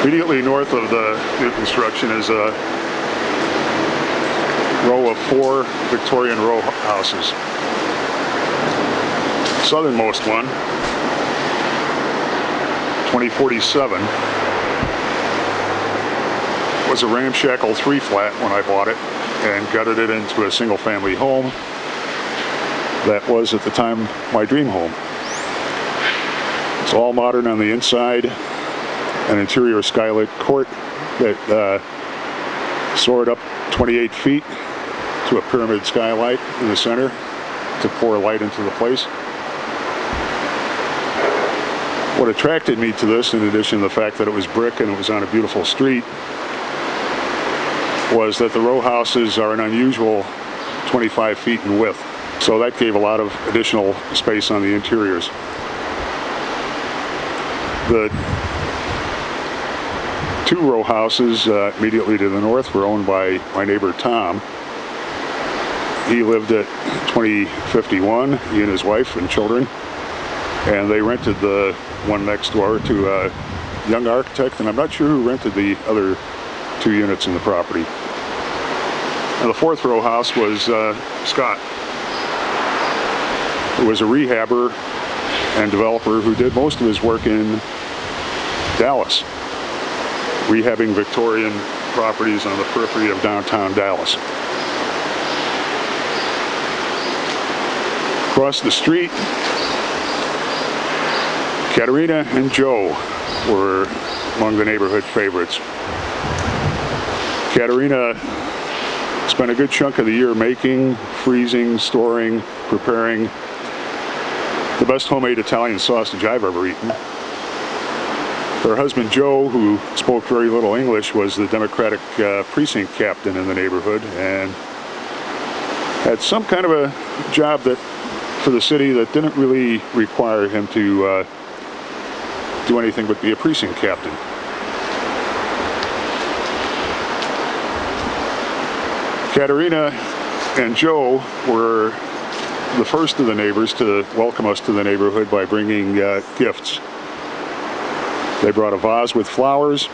Immediately north of the new construction is a row of 4 Victorian row houses. Southernmost one, 2047, was a ramshackle 3-flat when I bought it and gutted it into a single-family home that was at the time my dream home. It's all modern on the inside, an interior skylit court that soared up 28 feet to a pyramid skylight in the center to pour light into the place. What attracted me to this, in addition to the fact that it was brick and it was on a beautiful street, was that the row houses are an unusual 25 feet in width. So that gave a lot of additional space on the interiors. The 2 row houses immediately to the north were owned by my neighbor Tom. He lived at 2051, he and his wife and children, and they rented the one next door to a young architect, and I'm not sure who rented the other 2 units in the property. And the 4th row house was Scott, who was a rehabber and developer who did most of his work in Dallas, rehabbing Victorian properties on the periphery of downtown Dallas. Across the street, Katerina and Joe were among the neighborhood favorites. Katerina spent a good chunk of the year making, freezing, storing, preparing the best homemade Italian sausage I've ever eaten. Her husband Joe, who spoke very little English, was the Democratic precinct captain in the neighborhood and had some kind of a job that for the city that didn't really require him to do anything but be a precinct captain. Katerina and Joe were the first of the neighbors to welcome us to the neighborhood by bringing gifts. They brought a vase with flowers.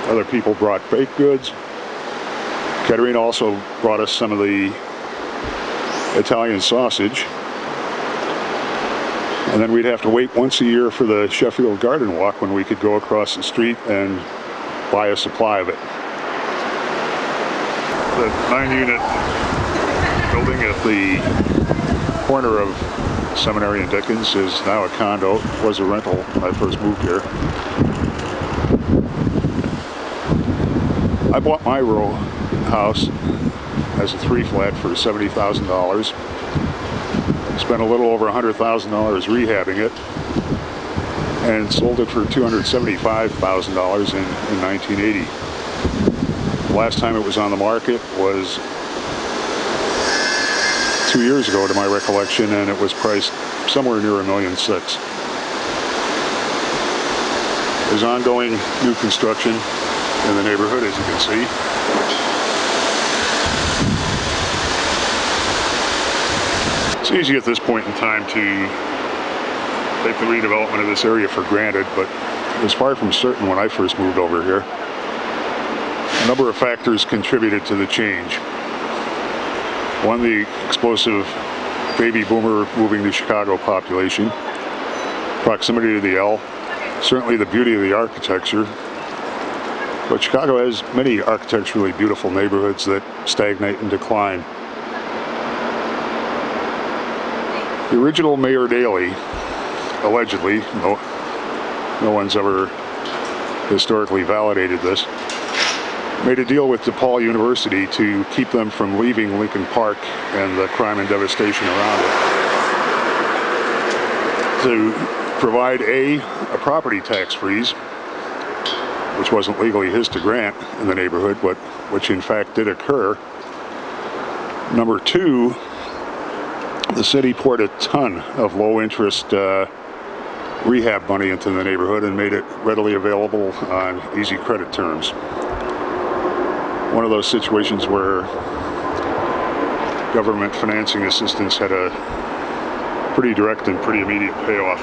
Other people brought baked goods. Katerina also brought us some of the Italian sausage. And then we'd have to wait once a year for the Sheffield Garden Walk when we could go across the street and buy a supply of it. The 9-unit building at the corner of Seminary and Dickens is now a condo. It was a rental when I first moved here. I bought my row house as a 3-flat for $70,000. Spent a little over $100,000 rehabbing it and sold it for $275,000 in 1980. The last time it was on the market was 2 years ago to my recollection, and it was priced somewhere near $1.6 million. There's ongoing new construction in the neighborhood, as you can see. It's easy at this point in time to take the redevelopment of this area for granted, but it was far from certain when I first moved over here. A number of factors contributed to the change. One, the explosive baby boomer moving to Chicago population, proximity to the L, certainly the beauty of the architecture. But Chicago has many architecturally beautiful neighborhoods that stagnate and decline. The original Mayor Daley, allegedly, no one's ever historically validated this, made a deal with DePaul University to keep them from leaving Lincoln Park and the crime and devastation around it, to provide a property tax freeze, which wasn't legally his to grant in the neighborhood, but which in fact did occur. Number 2, the city poured a ton of low-interest rehab money into the neighborhood and made it readily available on easy credit terms. One of those situations where government financing assistance had a pretty direct and pretty immediate payoff.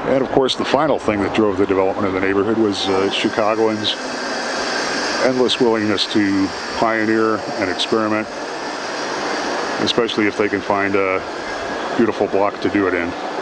And of course, the final thing that drove the development of the neighborhood was Chicagoans' endless willingness to pioneer and experiment, especially if they can find a beautiful block to do it in.